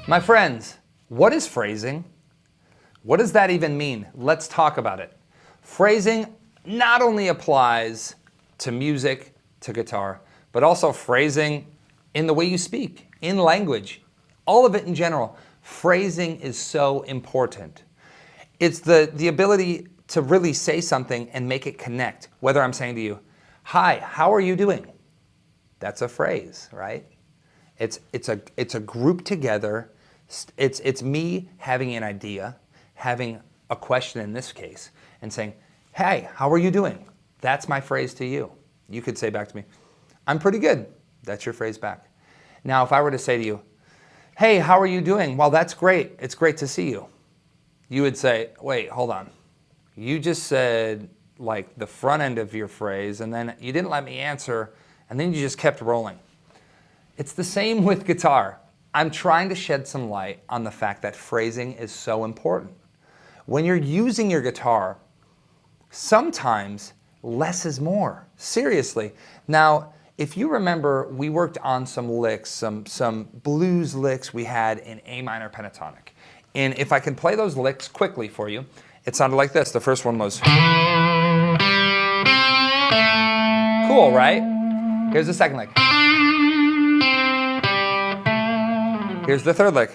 My friends, what is phrasing? What does that even mean? Let's talk about it. Phrasing not only applies to music, to guitar, but also phrasing in the way you speak, in language, all of it in general. Phrasing is so important. It's the ability to really say something and make it connect. Whether I'm saying to you, hi, how are you doing? That's a phrase, right? It's a group together. It's me having an idea, having a question in this case, and saying, hey, how are you doing? That's my phrase to you. You could say back to me, I'm pretty good. That's your phrase back. Now, if I were to say to you, hey, how are you doing? Well, that's great. It's great to see you. You would say, wait, hold on. You just said like the front end of your phrase, and then you didn't let me answer, and then you just kept rolling. It's the same with guitar. I'm trying to shed some light on the fact that phrasing is so important. When you're using your guitar, sometimes less is more. Seriously. Now, if you remember, we worked on some licks, some blues licks we had in A minor pentatonic. And if I can play those licks quickly for you, it sounded like this. The first one was cool, right? Here's the second lick. Here's the third lick.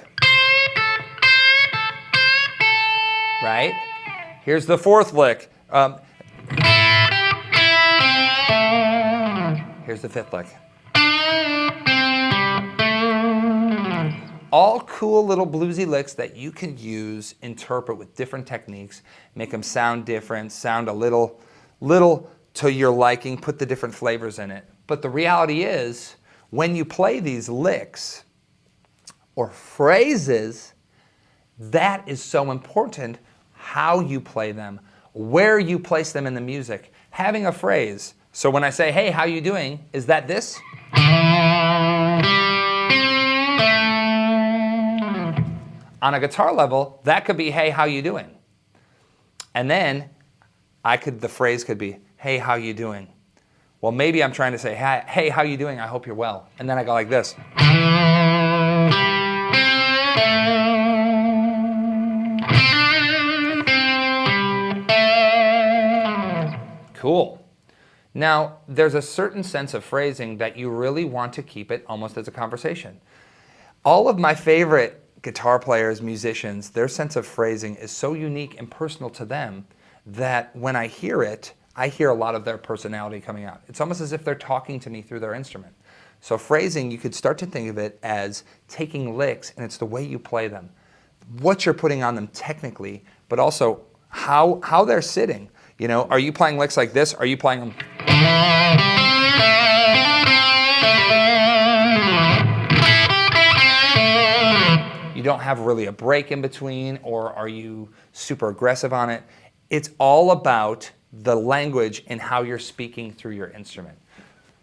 Right? Here's the fourth lick. Here's the fifth lick. All cool little bluesy licks that you can use, interpret with different techniques, make them sound different, sound a little to your liking, put the different flavors in it. But the reality is, when you play these licks or phrases, that is so important, how you play them, where you place them in the music. Having a phrase. So when I say, hey, how you doing? Is that this? On a guitar level, that could be, hey, how you doing? And then the phrase could be, hey, how you doing? Well, maybe I'm trying to say, hey, how you doing? I hope you're well. And then I go like this. Cool. Now, there's a certain sense of phrasing that you really want to keep it almost as a conversation. All of my favorite guitar players, musicians, their sense of phrasing is so unique and personal to them that when I hear it, I hear a lot of their personality coming out. It's almost as if they're talking to me through their instrument. So phrasing, you could start to think of it as taking licks, and it's the way you play them, what you're putting on them technically, but also how they're sitting. You know, are you playing licks like this? Are you playing them? You don't have really a break in between, or are you super aggressive on it? It's all about the language and how you're speaking through your instrument.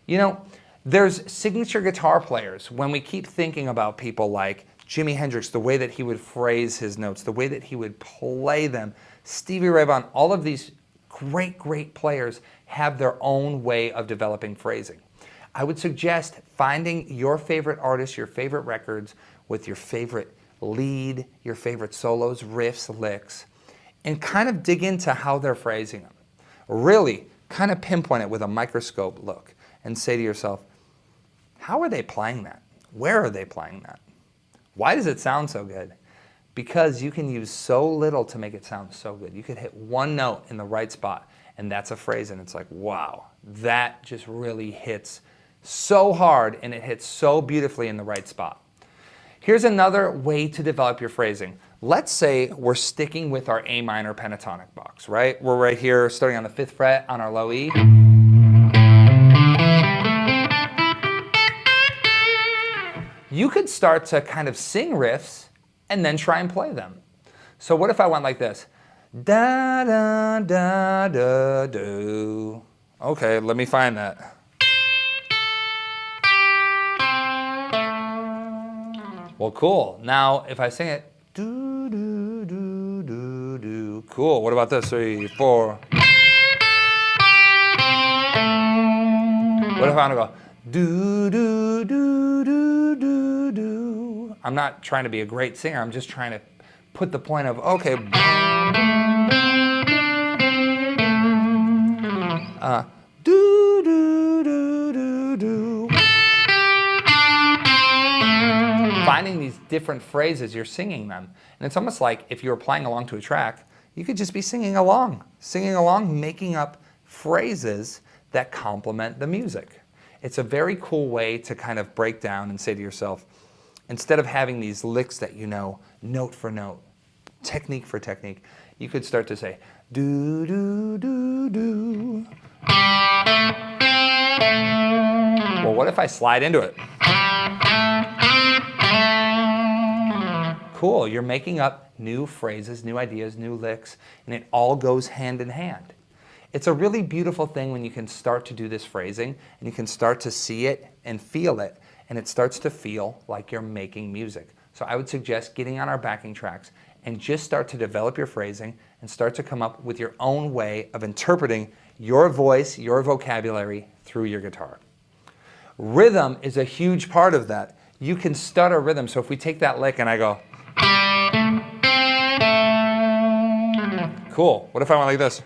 You know, there's signature guitar players. When we keep thinking about people like Jimi Hendrix, the way that he would phrase his notes, the way that he would play them, Stevie Ray Vaughan, all of these great players have their own way of developing phrasing. I would suggest finding your favorite artists, your favorite records, with your favorite lead, your favorite solos, riffs, licks, and kind of dig into how they're phrasing them. Really kind of pinpoint it with a microscope look and say to yourself, how are they playing that? Where are they playing that? Why does it sound so good? Because you can use so little to make it sound so good. You could hit one note in the right spot, and that's a phrase, and it's like, wow, that just really hits so hard, and it hits so beautifully in the right spot. Here's another way to develop your phrasing. Let's say we're sticking with our A minor pentatonic box, right? We're right here starting on the 5th fret on our low E. You could start to kind of sing riffs and then try and play them. So what if I went like this? Da da da da do. Okay, let me find that. Well, cool. Now, if I sing it, do do do do do. Cool. What about this? 3, 4. What if I want to go do do do do do do? I'm not trying to be a great singer. I'm just trying to put the point of, okay, do, do, do, do, do. Finding these different phrases, you're singing them. And it's almost like if you were playing along to a track, you could just be singing along, making up phrases that complement the music. It's a very cool way to kind of break down and say to yourself, instead of having these licks that you know, note for note, technique for technique, you could start to say, do, do, do, do. Well, what if I slide into it? Cool, you're making up new phrases, new ideas, new licks, and it all goes hand in hand. It's a really beautiful thing when you can start to do this phrasing and you can start to see it and feel it, and it starts to feel like you're making music. So I would suggest getting on our backing tracks and just start to develop your phrasing and start to come up with your own way of interpreting your voice, your vocabulary through your guitar. Rhythm is a huge part of that. You can stutter rhythm. So if we take that lick and I go, cool. What if I went like this?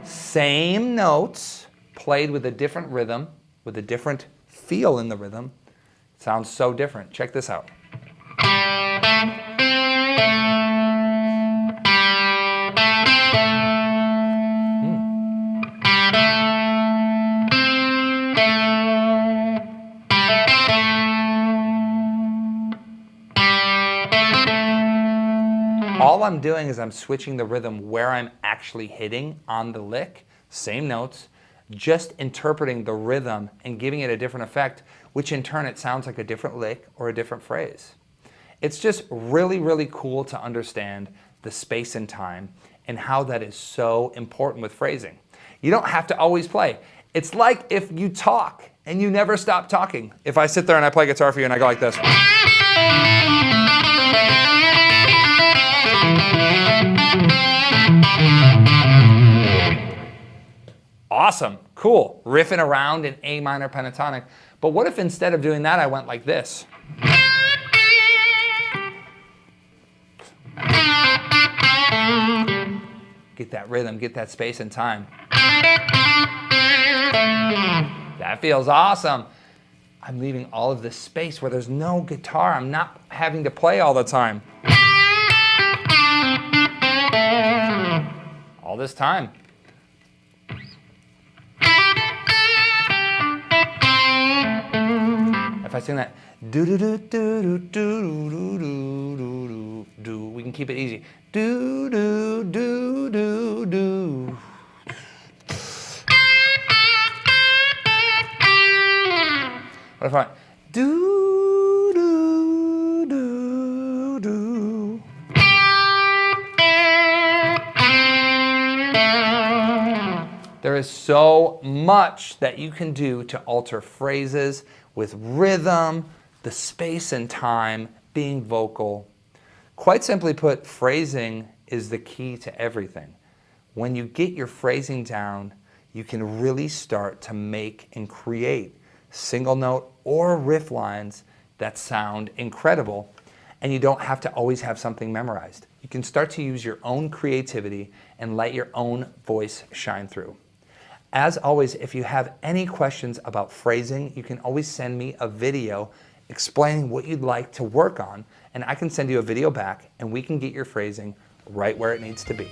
Same notes played with a different rhythm, with a different feel in the rhythm. It sounds so different. Check this out. All I'm doing is I'm switching the rhythm where I'm actually hitting on the lick, same notes, just interpreting the rhythm and giving it a different effect, which in turn it sounds like a different lick or a different phrase. It's just really, really cool to understand the space and time and how that is so important with phrasing. You don't have to always play. It's like if you talk and you never stop talking. If I sit there and I play guitar for you and I go like this. Awesome, cool, riffing around in A minor pentatonic. But what if instead of doing that, I went like this? Get that rhythm, get that space and time. That feels awesome. I'm leaving all of this space where there's no guitar. I'm not having to play all the time. All this time. If I sing that do do do do do do do do do do, we can keep it easy. Do do do do do. What if I do do do do? There is so much that you can do to alter phrases with rhythm, the space and time, being vocal. Quite simply put, phrasing is the key to everything. When you get your phrasing down, you can really start to make and create single note or riff lines that sound incredible, and you don't have to always have something memorized. You can start to use your own creativity and let your own voice shine through. As always, if you have any questions about phrasing, you can always send me a video explaining what you'd like to work on, and I can send you a video back and we can get your phrasing right where it needs to be.